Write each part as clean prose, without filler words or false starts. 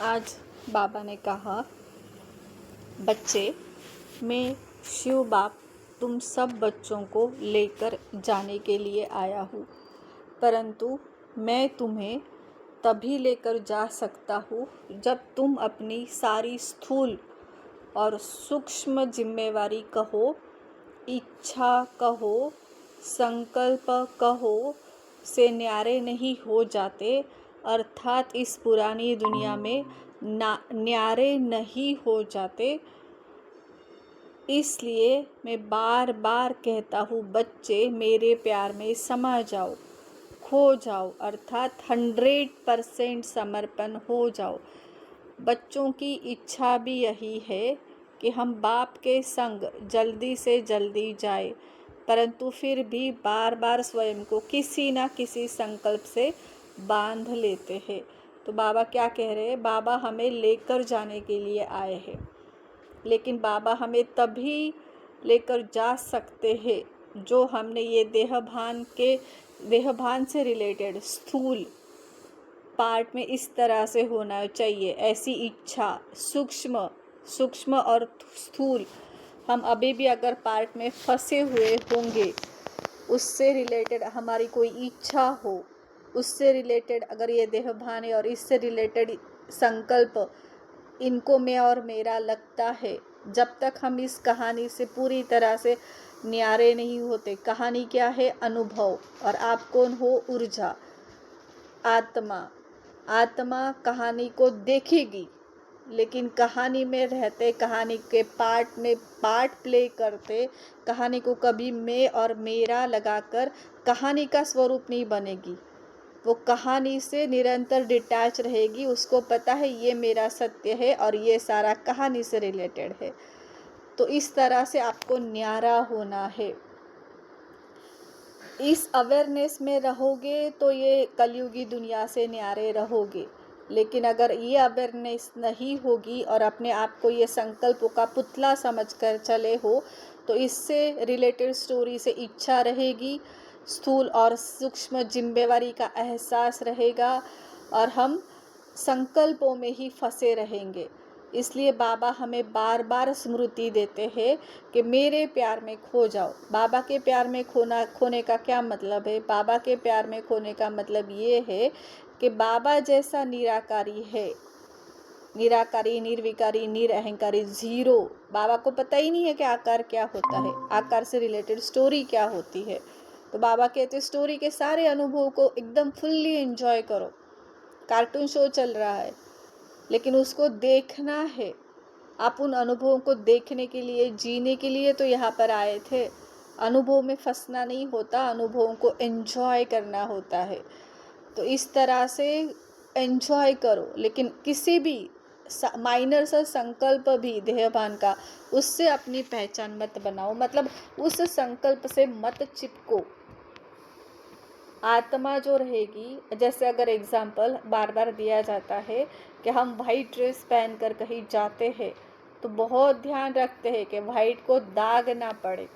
आज बाबा ने कहा, बच्चे, मैं शिव बाप तुम सब बच्चों को लेकर जाने के लिए आया हूँ, परंतु मैं तुम्हें तभी लेकर जा सकता हूँ जब तुम अपनी सारी स्थूल और सूक्ष्म जिम्मेवारी कहो, इच्छा कहो, संकल्प कहो से न्यारे नहीं हो जाते, अर्थात इस पुरानी दुनिया में न्यारे नहीं हो जाते। इसलिए मैं बार बार कहता हूँ, बच्चे मेरे प्यार में समा जाओ, खो जाओ, अर्थात 100% समर्पण हो जाओ। बच्चों की इच्छा भी यही है कि हम बाप के संग जल्दी से जल्दी जाए, परंतु फिर भी बार बार स्वयं को किसी न किसी संकल्प से बांध लेते हैं। तो बाबा क्या कह रहे हैं? बाबा हमें लेकर जाने के लिए आए हैं, लेकिन बाबा हमें तभी लेकर जा सकते हैं जो हमने ये देहभान से रिलेटेड स्थूल पार्ट में इस तरह से होना चाहिए, ऐसी इच्छा सूक्ष्म और स्थूल हम अभी भी अगर पार्ट में फंसे हुए होंगे, उससे रिलेटेड हमारी कोई इच्छा हो, उससे रिलेटेड अगर ये देहभान है और इससे रिलेटेड संकल्प इनको मैं और मेरा लगता है, जब तक हम इस कहानी से पूरी तरह से न्यारे नहीं होते। कहानी क्या है? अनुभव। और आप कौन हो? ऊर्जा, आत्मा कहानी को देखेगी, लेकिन कहानी में रहते, कहानी के पार्ट प्ले करते, कहानी को कभी मैं और मेरा लगाकर कहानी का स्वरूप नहीं बनेगी। वो कहानी से निरंतर डिटैच रहेगी। उसको पता है ये मेरा सत्य है और ये सारा कहानी से रिलेटेड है। तो इस तरह से आपको न्यारा होना है। इस अवेयरनेस में रहोगे तो ये कलयुगी दुनिया से न्यारे रहोगे। लेकिन अगर ये अवेयरनेस नहीं होगी और अपने आप को ये संकल्पों का पुतला समझकर चले हो, तो इससे रिलेटेड स्टोरी से इच्छा रहेगी, स्थूल और सूक्ष्म जिम्मेवारी का एहसास रहेगा और हम संकल्पों में ही फंसे रहेंगे। इसलिए बाबा हमें बार बार स्मृति देते हैं कि मेरे प्यार में खो जाओ। बाबा के प्यार में खोने का क्या मतलब है? बाबा के प्यार में खोने का मतलब ये है कि बाबा जैसा निराकारी है, निराकारी, निर्विकारी, निरअहंकारी, जीरो। बाबा को पता ही नहीं है कि आकार क्या होता है, आकार से रिलेटेड स्टोरी क्या होती है। तो बाबा कहते स्टोरी के सारे अनुभव को एकदम फुल्ली एंजॉय करो। कार्टून शो चल रहा है, लेकिन उसको देखना है। आप उन अनुभवों को देखने के लिए, जीने के लिए तो यहाँ पर आए थे। अनुभव में फंसना नहीं होता, अनुभवों को एंजॉय करना होता है। तो इस तरह से एंजॉय करो, लेकिन किसी भी माइनर सा संकल्प भी देहभान का, उससे अपनी पहचान मत बनाओ, मतलब उस संकल्प से मत चिपको। आत्मा जो रहेगी, जैसे अगर एग्जाम्पल बार बार दिया जाता है कि हम वाइट ड्रेस पहनकर कहीं जाते हैं, तो बहुत ध्यान रखते हैं कि वाइट को दाग ना पड़े,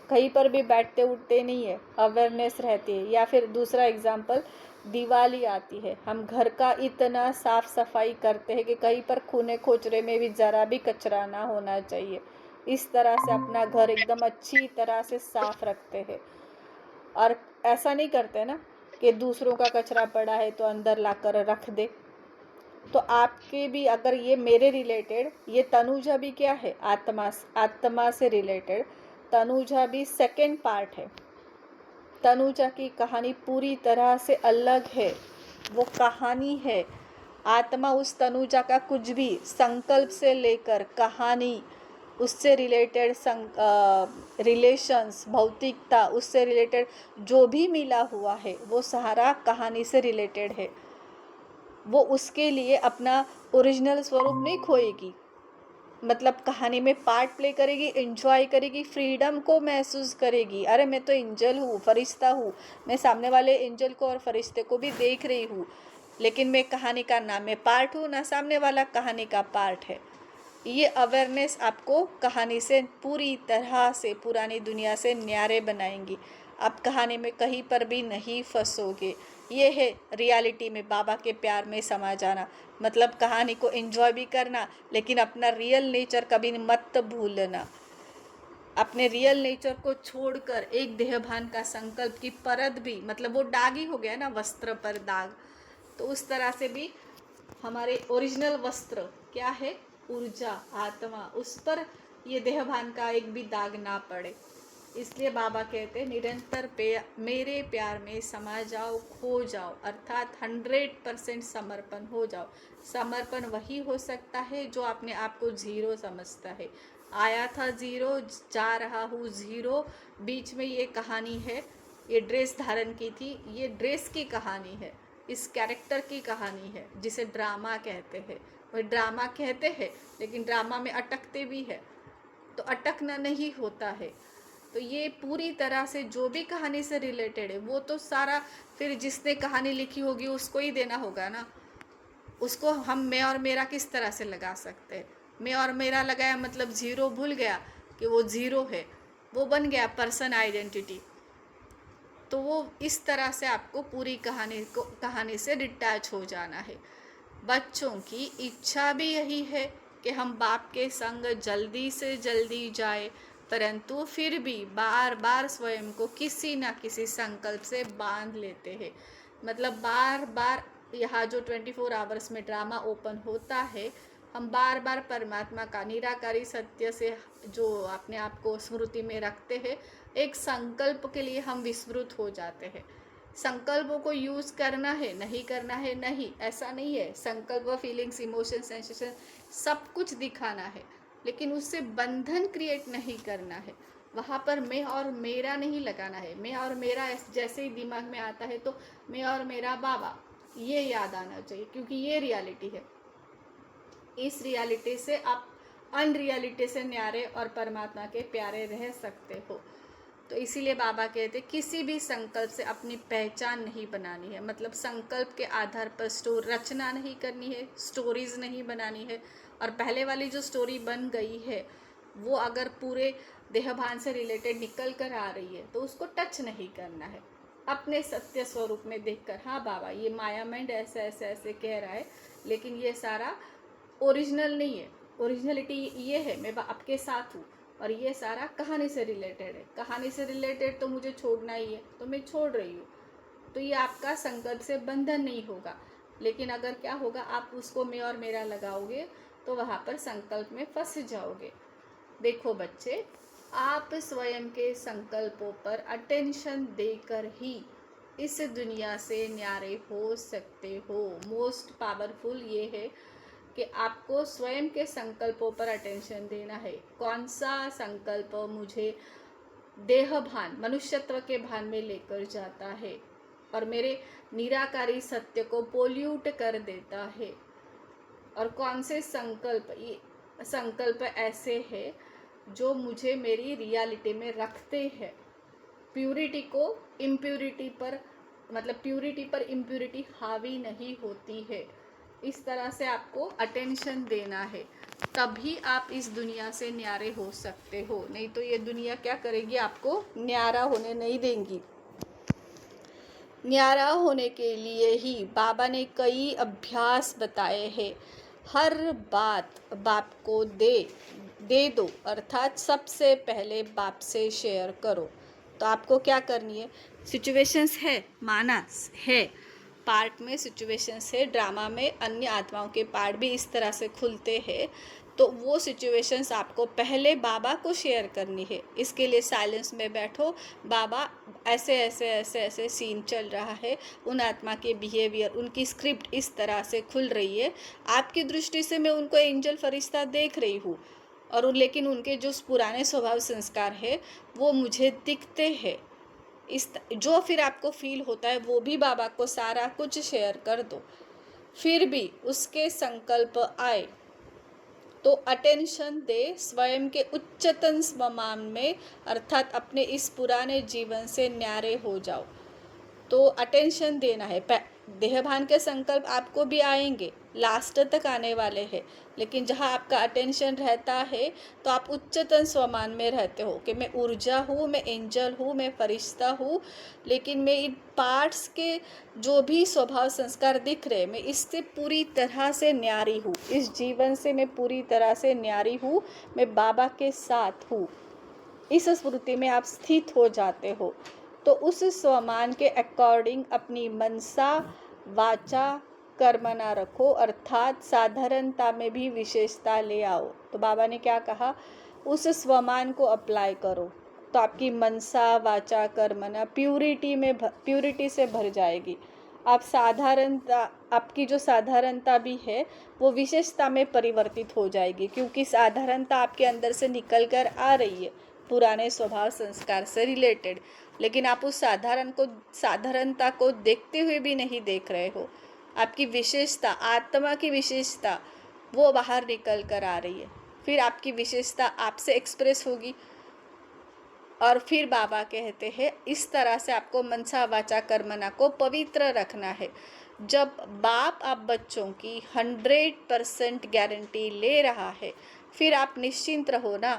कहीं पर भी बैठते उठते नहीं है, अवेयरनेस रहती है। या फिर दूसरा एग्जाम्पल, दिवाली आती है, हम घर का इतना साफ सफाई करते हैं कि कहीं पर खूने खोचरे में भी जरा भी कचरा ना होना चाहिए। इस तरह से अपना घर एकदम अच्छी तरह से साफ रखते हैं। और ऐसा नहीं करते ना कि दूसरों का कचरा पड़ा है तो अंदर लाकर रख दे। तो आपके भी अगर ये मेरे रिलेटेड, ये तनुजा भी क्या है? आत्मा से रिलेटेड तनुजा भी सेकंड पार्ट है। तनुजा की कहानी पूरी तरह से अलग है, वो कहानी है। आत्मा उस तनुजा का कुछ भी संकल्प से लेकर कहानी, उससे रिलेटेड रिलेशंस, भौतिकता, उससे रिलेटेड जो भी मिला हुआ है, वो सारा कहानी से रिलेटेड है। वो उसके लिए अपना ओरिजिनल स्वरूप नहीं खोएगी, मतलब कहानी में पार्ट प्ले करेगी, एंजॉय करेगी, फ्रीडम को महसूस करेगी। अरे मैं तो एंजल हूँ, फरिश्ता हूँ, मैं सामने वाले एंजल को और फरिश्ते को भी देख रही हूँ, लेकिन मैं कहानी का ना मैं पार्ट हूँ ना सामने वाला कहानी का पार्ट है। ये अवेयरनेस आपको कहानी से पूरी तरह से पुरानी दुनिया से न्यारे बनाएंगी। आप कहानी में कहीं पर भी नहीं फंसोगे। ये है रियलिटी में बाबा के प्यार में समा जाना। मतलब कहानी को एंजॉय भी करना, लेकिन अपना रियल नेचर कभी मत भूलना। अपने रियल नेचर को छोड़कर एक देहभान का संकल्प की परत भी, मतलब वो दाग ही हो गया ना, वस्त्र पर दाग, तो उस तरह से भी हमारे ओरिजिनल वस्त्र क्या है, ऊर्जा, आत्मा, उस पर ये देहभान का एक भी दाग ना पड़े। इसलिए बाबा कहते हैं निरंतर मेरे प्यार में समा जाओ, खो जाओ, अर्थात 100% समर्पण हो जाओ। समर्पण वही हो सकता है जो अपने आप को जीरो समझता है। आया था जीरो, जा रहा हूँ जीरो। बीच में ये कहानी है, ये ड्रेस धारण की थी, ये ड्रेस की कहानी है, इस कैरेक्टर की कहानी है, जिसे ड्रामा कहते हैं। वह ड्रामा कहते हैं, लेकिन ड्रामा में अटकते भी है, तो अटकना नहीं होता है। तो ये पूरी तरह से जो भी कहानी से रिलेटेड है, वो तो सारा फिर जिसने कहानी लिखी होगी उसको ही देना होगा ना। उसको हम मैं और मेरा किस तरह से लगा सकते हैं? मैं और मेरा लगाया मतलब जीरो, भूल गया कि वो जीरो है, वो बन गया पर्सन आइडेंटिटी। तो वो इस तरह से आपको पूरी कहानी से डिटैच हो जाना है। बच्चों की इच्छा भी यही है कि हम बाप के संग जल्दी से जल्दी जाए, परंतु फिर भी बार बार स्वयं को किसी ना किसी संकल्प से बांध लेते हैं। मतलब बार बार यहाँ जो 24 आवर्स में ड्रामा ओपन होता है, हम बार बार परमात्मा का निराकारी सत्य से जो अपने आप को स्मृति में रखते हैं, एक संकल्प के लिए हम विस्मृत हो जाते हैं। संकल्पों को यूज़ करना है, नहीं करना है, नहीं, ऐसा नहीं है। संकल्प, फीलिंग्स, इमोशन, सेंसेशन सब कुछ दिखाना है, लेकिन उससे बंधन क्रिएट नहीं करना है। वहाँ पर मैं और मेरा नहीं लगाना है। मैं और मेरा जैसे ही दिमाग में आता है तो मैं और मेरा बाबा, ये याद आना चाहिए, क्योंकि ये रियलिटी है। इस रियलिटी से आप अनरियलिटी से न्यारे और परमात्मा के प्यारे रह सकते हो। तो इसीलिए बाबा कहते किसी भी संकल्प से अपनी पहचान नहीं बनानी है। मतलब संकल्प के आधार पर रचना नहीं करनी है, स्टोरीज नहीं बनानी है। और पहले वाली जो स्टोरी बन गई है, वो अगर पूरे देहभान से रिलेटेड निकल कर आ रही है तो उसको टच नहीं करना है। अपने सत्य स्वरूप में देखकर, हाँ बाबा ये माया माइंड ऐसे ऐसे ऐसे कह रहा है, लेकिन ये सारा ओरिजिनल नहीं है। ओरिजिनलिटी ये है, मैं आपके साथ हूँ, और ये सारा कहानी से रिलेटेड है। कहानी से रिलेटेड तो मुझे छोड़ना ही है, तो मैं छोड़ रही हूँ। तो ये आपका संकल्प से बंधन नहीं होगा। लेकिन अगर क्या होगा, आप उसको मैं और मेरा लगाओगे तो वहाँ पर संकल्प में फंस जाओगे। देखो बच्चे, आप स्वयं के संकल्पों पर अटेंशन देकर ही इस दुनिया से न्यारे हो सकते हो। मोस्ट पावरफुल ये है कि आपको स्वयं के संकल्पों पर अटेंशन देना है। कौन सा संकल्प मुझे देह भान, मनुष्यत्व के भान में लेकर जाता है और मेरे निराकारी सत्य को पोल्यूट कर देता है, और कौन से संकल्प ऐसे हैं जो मुझे मेरी रियलिटी में रखते हैं। प्यूरिटी को इम्प्यूरिटी पर, मतलब प्यूरिटी पर इम्प्यूरिटी हावी नहीं होती है। इस तरह से आपको अटेंशन देना है, तभी आप इस दुनिया से न्यारे हो सकते हो। नहीं तो ये दुनिया क्या करेगी, आपको न्यारा होने नहीं देंगी। न्यारा होने के लिए ही बाबा ने कई अभ्यास बताए हैं। हर बात बाप को दे दो, अर्थात सबसे पहले बाप से शेयर करो। तो आपको क्या करनी है, सिचुएशंस है, माना है, पार्ट में सिचुएशंस है, ड्रामा में अन्य आत्माओं के पार्ट भी इस तरह से खुलते हैं। तो वो सिचुएशंस आपको पहले बाबा को शेयर करनी है। इसके लिए साइलेंस में बैठो, बाबा ऐसे ऐसे ऐसे ऐसे सीन चल रहा है, उन आत्मा के बिहेवियर, उनकी स्क्रिप्ट इस तरह से खुल रही है, आपकी दृष्टि से मैं उनको एंजल फरिश्ता देख रही हूँ, और लेकिन उनके जो पुराने स्वभाव संस्कार है वो मुझे दिखते हैं। जो फिर आपको फील होता है वो भी बाबा को सारा कुछ शेयर कर दो। फिर भी उसके संकल्प आए तो अटेंशन दे स्वयं के उच्चतम स्वमान में, अर्थात अपने इस पुराने जीवन से न्यारे हो जाओ। तो अटेंशन देना है, देहभान के संकल्प आपको भी आएंगे, लास्ट तक आने वाले हैं, लेकिन जहाँ आपका अटेंशन रहता है तो आप उच्चतम स्वमान में रहते हो कि मैं ऊर्जा हूँ, मैं एंजल हूँ, मैं फरिश्ता हूँ, लेकिन मैं इन पार्ट्स के जो भी स्वभाव संस्कार दिख रहे, मैं इससे पूरी तरह से न्यारी हूँ, इस जीवन से मैं पूरी तरह से न्यारी हूँ, मैं बाबा के साथ हूँ। इस स्मृति में आप स्थित हो जाते हो। तो उस स्वमान के अकॉर्डिंग अपनी मनसा वाचा कर्मणा रखो, अर्थात साधारणता में भी विशेषता ले आओ। तो बाबा ने क्या कहा, उस स्वमान को अप्लाई करो तो आपकी मनसा वाचा कर्मणा प्यूरिटी से भर जाएगी। आप साधारणता, आपकी जो साधारणता भी है वो विशेषता में परिवर्तित हो जाएगी, क्योंकि साधारणता आपके अंदर से निकल कर आ रही है पुराने स्वभाव संस्कार से रिलेटेड, लेकिन आप उस साधारणता को देखते हुए भी नहीं देख रहे हो। आपकी विशेषता, आत्मा की विशेषता वो बाहर निकल कर आ रही है, फिर आपकी विशेषता आपसे एक्सप्रेस होगी। और फिर बाबा कहते हैं इस तरह से आपको मनसा वाचा कर्मणा को पवित्र रखना है। जब बाप आप बच्चों की 100% गारंटी ले रहा है, फिर आप निश्चिंत रहो ना।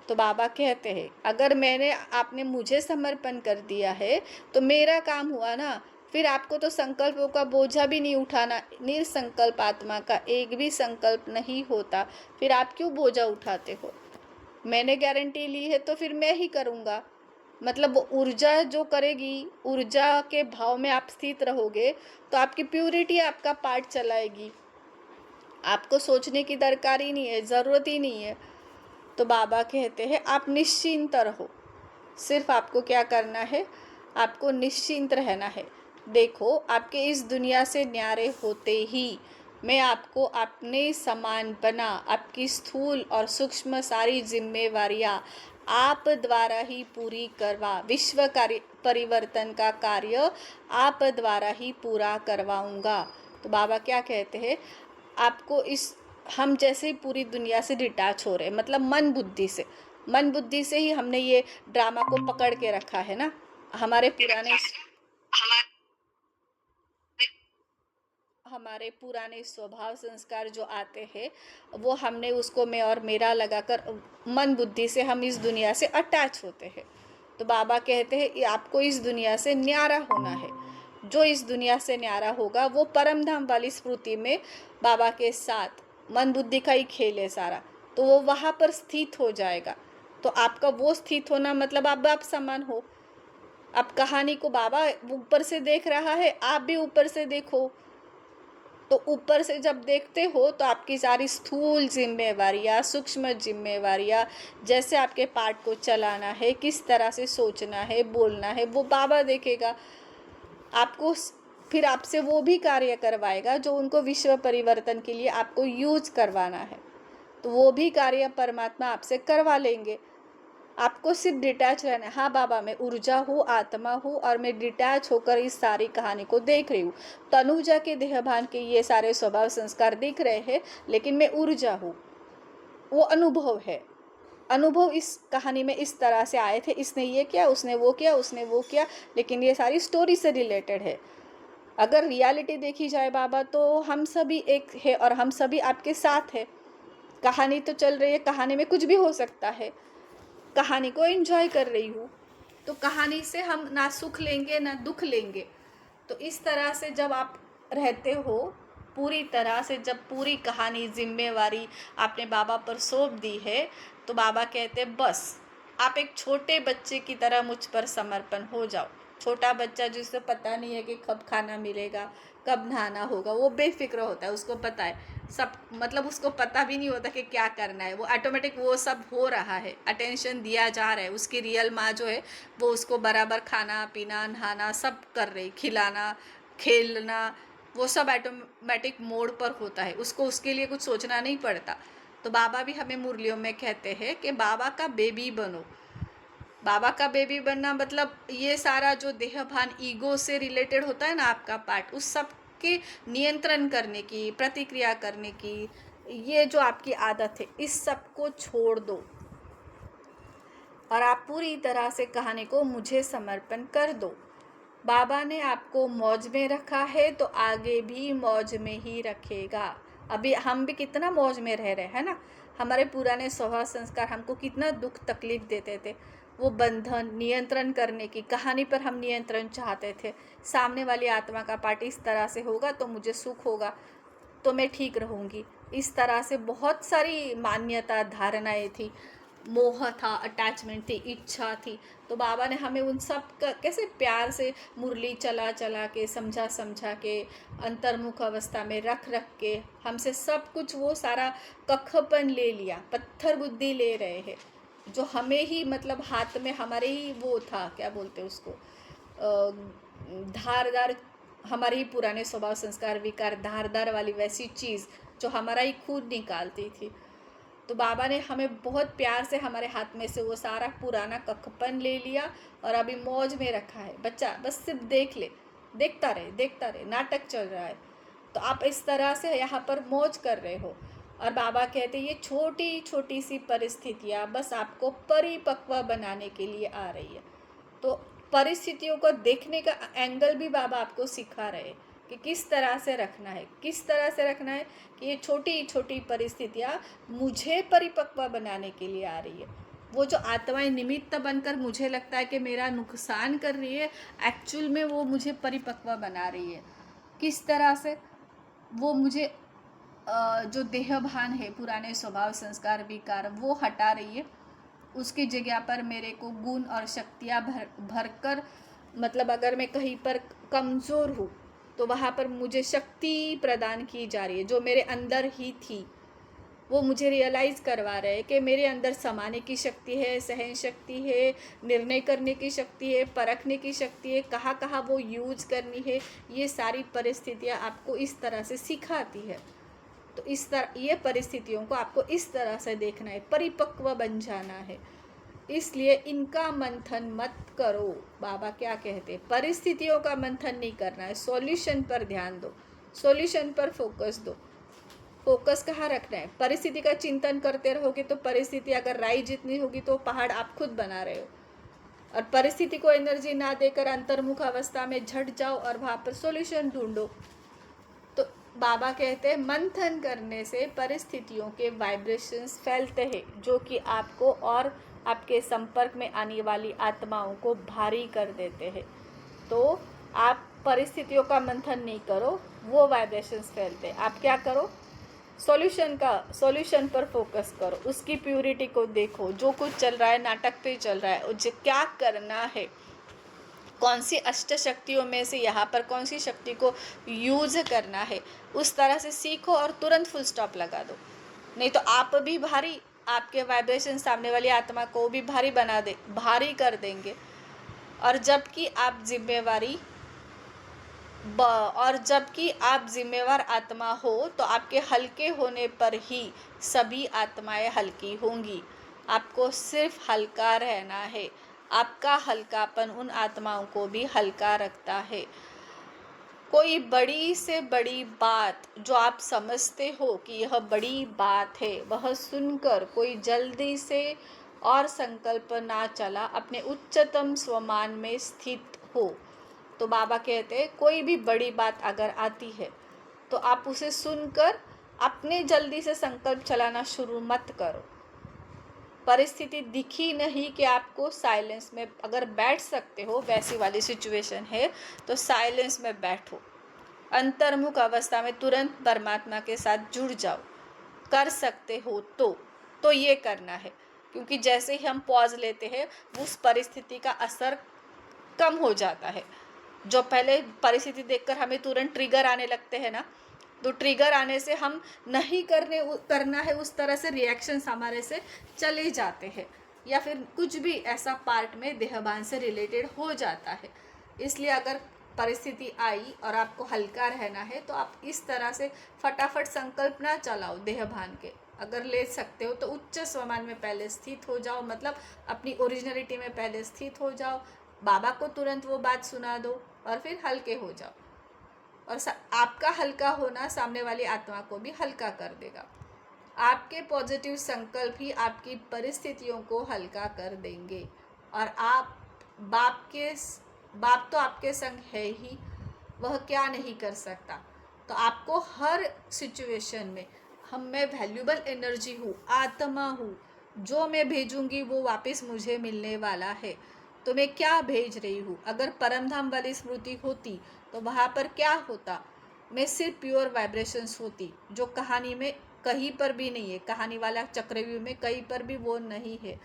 तो बाबा कहते हैं अगर आपने मुझे समर्पण कर दिया है तो मेरा काम हुआ ना, फिर आपको तो संकल्पों का बोझा भी नहीं उठाना। निसंकल्प आत्मा का एक भी संकल्प नहीं होता, फिर आप क्यों बोझा उठाते हो? मैंने गारंटी ली है तो फिर मैं ही करूँगा। मतलब वो ऊर्जा जो करेगी, ऊर्जा के भाव में आप स्थित रहोगे तो आपकी प्यूरिटी आपका पार्ट चलाएगी। आपको सोचने की दरकार ही नहीं है, ज़रूरत ही नहीं है। तो बाबा कहते हैं आप निश्चिंत रहो, सिर्फ आपको क्या करना है, आपको निश्चिंत रहना है। देखो आपके इस दुनिया से न्यारे होते ही मैं आपको अपने समान बना, आपकी स्थूल और सूक्ष्म सारी जिम्मेवारियां आप द्वारा ही पूरी करवा, विश्व कार्य परिवर्तन का कार्य आप द्वारा ही पूरा करवाऊंगा। तो बाबा क्या कहते हैं, आपको हम जैसे ही पूरी दुनिया से डिटैच हो रहे हैं, मतलब मन बुद्धि से ही हमने ये ड्रामा को पकड़ के रखा है ना। हमारे पुराने स्वभाव संस्कार जो आते हैं वो हमने उसको मैं और मेरा लगाकर मन बुद्धि से हम इस दुनिया से अटैच होते हैं। तो बाबा कहते हैं आपको इस दुनिया से न्यारा होना है। जो इस दुनिया से न्यारा होगा वो परम धाम वाली स्मृति में बाबा के साथ, मन बुद्धि का ही खेल है सारा, तो वो वहाँ पर स्थित हो जाएगा। तो आपका वो स्थित होना मतलब आप बाप समान हो। अब कहानी को बाबा ऊपर से देख रहा है, आप भी ऊपर से देखो। तो ऊपर से जब देखते हो तो आपकी सारी स्थूल जिम्मेवारियाँ, सूक्ष्म जिम्मेवारियाँ, जैसे आपके पार्ट को चलाना है, किस तरह से सोचना है, बोलना है, वो बाबा देखेगा। आपको फिर आपसे वो भी कार्य करवाएगा जो उनको विश्व परिवर्तन के लिए आपको यूज करवाना है। तो वो भी कार्य परमात्मा आपसे करवा लेंगे। आपको सिर्फ डिटैच रहना है। हाँ बाबा मैं ऊर्जा हूँ, आत्मा हूँ और मैं डिटैच होकर इस सारी कहानी को देख रही हूँ। तनुजा के देहभान के ये सारे स्वभाव संस्कार दिख रहे हैं, लेकिन मैं ऊर्जा हूँ। वो अनुभव है। अनुभव इस कहानी में इस तरह से आए थे, इसने ये किया, उसने वो किया, उसने वो किया, लेकिन ये सारी स्टोरी से रिलेटेड है। अगर रियलिटी देखी जाए बाबा, तो हम सभी एक है और हम सभी आपके साथ है। कहानी तो चल रही है, कहानी में कुछ भी हो सकता है। कहानी को एंजॉय कर रही हूँ, तो कहानी से हम ना सुख लेंगे ना दुख लेंगे। तो इस तरह से जब आप रहते हो पूरी तरह से, जब पूरी कहानी जिम्मेवारी आपने बाबा पर सौंप दी है, तो बाबा कहते बस आप एक छोटे बच्चे की तरह मुझ पर समर्पण हो जाओ। छोटा बच्चा जिसे पता नहीं है कि कब खाना मिलेगा, कब नहाना होगा, वो बेफिक्र होता है, उसको पता है सब, मतलब उसको पता भी नहीं होता कि क्या करना है, वो ऑटोमेटिक वो सब हो रहा है, अटेंशन दिया जा रहा है। उसकी रियल माँ जो है वो उसको बराबर खाना पीना नहाना सब कर रही, खिलाना खेलना, वो सब ऑटोमेटिक मोड पर होता है, उसको उसके लिए कुछ सोचना नहीं पड़ता। तो बाबा भी हमें मुरलियों में कहते हैं कि बाबा का बेबी बनो। बाबा का बेबी बनना मतलब ये सारा जो देहभान ईगो से रिलेटेड होता है ना आपका पार्ट, उस सब के नियंत्रण करने की, प्रतिक्रिया करने की, ये जो आपकी आदत है, इस सब को छोड़ दो और आप पूरी तरह से कहानी को मुझे समर्पण कर दो। बाबा ने आपको मौज में रखा है तो आगे भी मौज में ही रखेगा। अभी हम भी कितना मौज में रह रहे हैं ना। हमारे पुराने स्वभाव संस्कार हमको कितना दुख तकलीफ देते थे। वो बंधन नियंत्रण करने की कहानी पर हम नियंत्रण चाहते थे। सामने वाली आत्मा का पार्ट इस तरह से होगा तो मुझे सुख होगा, तो मैं ठीक रहूँगी। इस तरह से बहुत सारी मान्यता धारणाएं थी, मोह था, अटैचमेंट थी, इच्छा थी। तो बाबा ने हमें उन सब का कैसे प्यार से मुरली चला चला के समझा समझा के अंतर्मुख अवस्था में रख रख के हमसे सब कुछ वो सारा कखपन ले लिया, पत्थर बुद्धि ले रहे हैं जो हमें ही मतलब हाथ में हमारे ही वो था, क्या बोलते उसको, धारदार, हमारे ही पुराने स्वभाव संस्कार विकार धारदार वाली वैसी चीज़ जो हमारा ही खून निकालती थी। तो बाबा ने हमें बहुत प्यार से हमारे हाथ में से वो सारा पुराना कखपन ले लिया और अभी मौज में रखा है। बच्चा बस सिर्फ देख ले, देखता रहे, नाटक चल रहा है। तो आप इस तरह से यहाँ पर मौज कर रहे हो। और बाबा कहते ये छोटी छोटी सी परिस्थितियाँ बस आपको परिपक्व बनाने के लिए आ रही है। तो परिस्थितियों को देखने का एंगल भी बाबा आपको सिखा रहे हैं कि किस तरह से रखना है, किस तरह से रखना है कि ये छोटी छोटी परिस्थितियाँ मुझे परिपक्व बनाने के लिए आ रही है। वो जो आत्माएं निमित्त बनकर मुझे लगता है कि मेरा नुकसान कर रही है, एक्चुअल में वो मुझे परिपक्व बना रही है। किस तरह से वो मुझे जो देहभान है, पुराने स्वभाव संस्कार विकार वो हटा रही है। उसकी जगह पर मेरे को गुण और शक्तियाँ भर कर, मतलब अगर मैं कहीं पर कमज़ोर हूँ तो वहाँ पर मुझे शक्ति प्रदान की जा रही है जो मेरे अंदर ही थी। वो मुझे रियलाइज़ करवा रहे हैं कि मेरे अंदर समाने की शक्ति है, सहन शक्ति है, निर्णय करने की शक्ति है, परखने की शक्ति है, कहाँ कहाँ वो यूज करनी है। ये सारी परिस्थितियाँ आपको इस तरह से सिखाती है। तो इस तरह ये परिस्थितियों को आपको इस तरह से देखना है, परिपक्व बन जाना है। इसलिए इनका मंथन मत करो। बाबा क्या कहते, परिस्थितियों का मंथन नहीं करना है, सॉल्यूशन पर ध्यान दो, सॉल्यूशन पर फोकस दो। फोकस कहाँ रखना है, परिस्थिति का चिंतन करते रहोगे तो परिस्थिति अगर राई जितनी होगी तो पहाड़ आप खुद बना रहे हो। और परिस्थिति को एनर्जी ना देकर अंतर्मुख अवस्था में झट जाओ और वहाँ पर सॉल्यूशन ढूंढो। तो बाबा कहते हैं मंथन करने से परिस्थितियों के वाइब्रेशंस फैलते हैं जो कि आपको और आपके संपर्क में आने वाली आत्माओं को भारी कर देते हैं। तो आप परिस्थितियों का मंथन नहीं करो, वो वाइब्रेशंस फैलते हैं। आप क्या करो, सॉल्यूशन पर फोकस करो, उसकी प्यूरिटी को देखो। जो कुछ चल रहा है नाटक पे चल रहा है, मुझे क्या करना है, कौन सी अष्ट शक्तियों में से यहाँ पर कौन सी शक्ति को यूज करना है, उस तरह से सीखो और तुरंत फुल स्टॉप लगा दो। नहीं तो आप भी भारी, आपके वाइब्रेशन सामने वाली आत्मा को भी भारी कर देंगे। और जबकि आप जिम्मेवार आत्मा हो तो आपके हल्के होने पर ही सभी आत्माएं हल्की होंगी। आपको सिर्फ हल्का रहना है। आपका हल्कापन उन आत्माओं को भी हल्का रखता है। कोई बड़ी से बड़ी बात जो आप समझते हो कि यह बड़ी बात है, वह सुनकर कोई जल्दी से और संकल्प ना चला अपने उच्चतम स्वमान में स्थित हो। तो बाबा कहते हैं कोई भी बड़ी बात अगर आती है तो आप उसे सुनकर अपने जल्दी से संकल्प चलाना शुरू मत करो। परिस्थिति दिखी नहीं कि आपको साइलेंस में अगर बैठ सकते हो, वैसी वाली सिचुएशन है तो साइलेंस में बैठो, अंतर्मुख अवस्था में तुरंत परमात्मा के साथ जुड़ जाओ। कर सकते हो तो ये करना है, क्योंकि जैसे ही हम पॉज लेते हैं उस परिस्थिति का असर कम हो जाता है। जो पहले परिस्थिति देखकर हमें तुरंत ट्रिगर आने लगते हैं ना, तो ट्रिगर आने से हम नहीं करना है उस तरह से रिएक्शंस हमारे से चले जाते हैं, या फिर कुछ भी ऐसा पार्ट में देहभान से रिलेटेड हो जाता है। इसलिए अगर परिस्थिति आई और आपको हल्का रहना है तो आप इस तरह से फटाफट संकल्प ना चलाओ देहभान के। अगर ले सकते हो तो उच्च स्वमान में पहले स्थित हो जाओ, मतलब अपनी ओरिजिनलिटी में पहले स्थित हो जाओ। बाबा को तुरंत वो बात सुना दो और फिर हल्के हो जाओ। और आपका हल्का होना सामने वाली आत्मा को भी हल्का कर देगा। आपके पॉजिटिव संकल्प ही आपकी परिस्थितियों को हल्का कर देंगे और आप बाप के बाप तो आपके संग है ही, वह क्या नहीं कर सकता। तो आपको हर सिचुएशन में मैं वैल्यूबल एनर्जी हूँ, आत्मा हूँ, जो मैं भेजूंगी वो वापस मुझे मिलने वाला है। तो मैं क्या भेज रही हूँ? अगर परमधाम वाली स्मृति होती तो वहाँ पर क्या होता? मैं सिर्फ प्योर वाइब्रेशंस होती, जो कहानी में कहीं पर भी नहीं है, कहानी वाला चक्रव्यूह में कहीं पर भी वो नहीं है।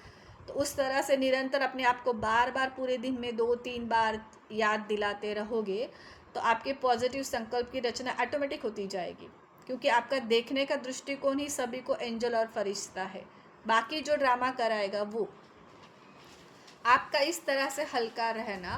तो उस तरह से निरंतर अपने आप को बार बार पूरे दिन में 2-3 बार याद दिलाते रहोगे तो आपके पॉजिटिव संकल्प की रचना ऑटोमेटिक होती जाएगी, क्योंकि आपका देखने का दृष्टिकोण ही सभी को एंजल और फरिश्ता है। बाकी जो ड्रामा कराएगा वो आपका इस तरह से हल्का रहना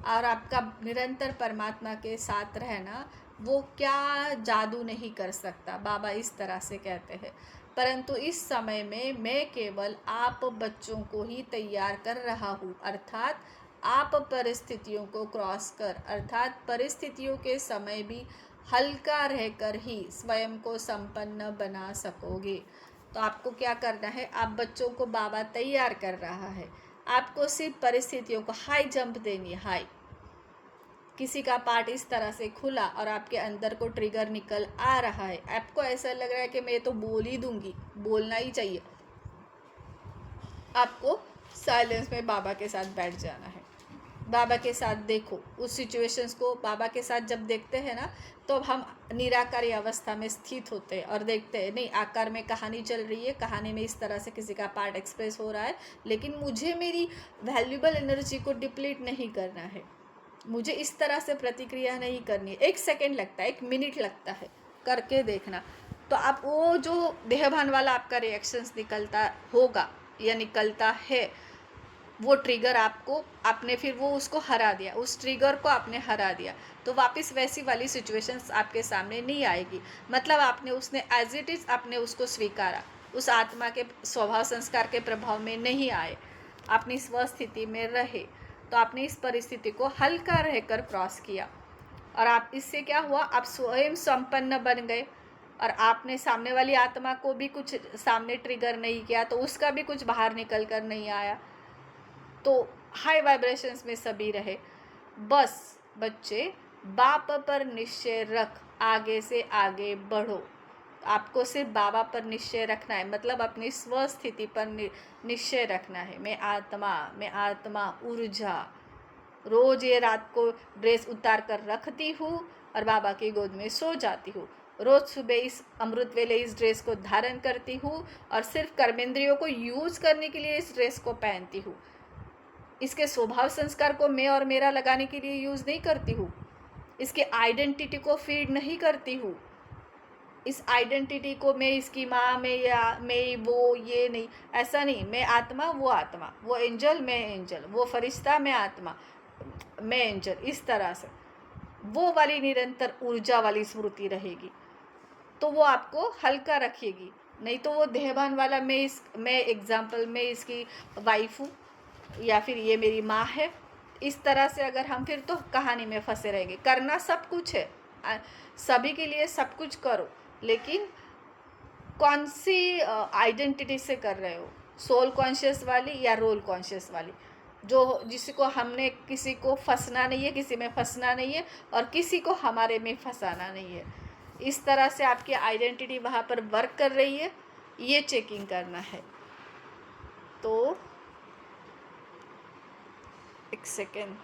और आपका निरंतर परमात्मा के साथ रहना, वो क्या जादू नहीं कर सकता, बाबा इस तरह से कहते हैं। परंतु इस समय में मैं केवल आप बच्चों को ही तैयार कर रहा हूँ, अर्थात आप परिस्थितियों को क्रॉस कर, अर्थात परिस्थितियों के समय भी हल्का रहकर ही स्वयं को संपन्न बना सकोगे। तो आपको क्या करना है? आप बच्चों को बाबा तैयार कर रहा है, आपको सिर्फ परिस्थितियों को हाई जंप देनी है। हाई, किसी का पार्ट इस तरह से खुला और आपके अंदर को ट्रिगर निकल आ रहा है, आपको ऐसा लग रहा है कि मैं तो बोल ही दूंगी, बोलना ही चाहिए, आपको साइलेंस में बाबा के साथ बैठ जाना है। बाबा के साथ देखो उस सिचुएशंस को। बाबा के साथ जब देखते हैं ना, तो हम निराकारी अवस्था में स्थित होते हैं और देखते हैं नहीं, आकार में कहानी चल रही है, कहानी में इस तरह से किसी का पार्ट एक्सप्रेस हो रहा है, लेकिन मुझे मेरी वैल्यूबल एनर्जी को डिप्लीट नहीं करना है, मुझे इस तरह से प्रतिक्रिया नहीं करनी है। 1 सेकेंड लगता है, 1 मिनट लगता है, करके देखना। तो आप वो जो देहभान वाला आपका रिएक्शंस निकलता होगा या निकलता है, वो ट्रिगर आपने फिर वो उसको हरा दिया, उस ट्रिगर को आपने हरा दिया, तो वापस वैसी वाली सिचुएशंस आपके सामने नहीं आएगी। मतलब आपने उसने एज इट इज़ आपने उसको स्वीकारा, उस आत्मा के स्वभाव संस्कार के प्रभाव में नहीं आए, अपनी स्वस्थिति में रहे। तो आपने इस परिस्थिति को हल्का रहकर क्रॉस किया और आप इससे क्या हुआ? आप स्वयं संपन्न बन गए और आपने सामने वाली आत्मा को भी कुछ सामने ट्रिगर नहीं किया, तो उसका भी कुछ बाहर निकल कर नहीं आया। तो हाई वाइब्रेशंस में सभी रहे। बस बच्चे, बाप पर निश्चय रख, आगे से आगे बढ़ो। आपको सिर्फ बाबा पर निश्चय रखना है, मतलब अपनी स्वस्थिति पर निश्चय रखना है। मैं आत्मा ऊर्जा। रोज ये रात को ड्रेस उतार कर रखती हूँ और बाबा की गोद में सो जाती हूँ। रोज सुबह इस अमृत वेले इस ड्रेस को धारण करती हूँ और सिर्फ कर्मेंद्रियों को यूज करने के लिए इस ड्रेस को पहनती हूँ। इसके स्वभाव संस्कार को मैं और मेरा लगाने के लिए यूज़ नहीं करती हूँ, इसके आइडेंटिटी को फीड नहीं करती हूँ। इस आइडेंटिटी को मैं इसकी माँ में या मैं वो ये नहीं, ऐसा नहीं। मैं आत्मा, वो एंजल, मैं एंजल, वो फरिश्ता, मैं आत्मा, मैं एंजल, इस तरह से वो वाली निरंतर ऊर्जा वाली स्मृति रहेगी, तो वो आपको हल्का रखेगी। नहीं तो वो देहभान वाला मैं एग्जाम्पल में इसकी वाइफ हूँ या फिर ये मेरी माँ है, इस तरह से अगर हम फिर तो कहानी में फंसे रहेंगे। करना सब कुछ है, सभी के लिए सब कुछ करो, लेकिन कौन सी आइडेंटिटी से कर रहे हो? सोल कॉन्शियस वाली या रोल कॉन्शियस वाली? जो जिसको हमने, किसी को फंसना नहीं है, किसी में फंसना नहीं है और किसी को हमारे में फंसाना नहीं है। इस तरह से आपकी आइडेंटिटी वहाँ पर वर्क कर रही है, ये चेकिंग करना है। तो 1 सेकेंड।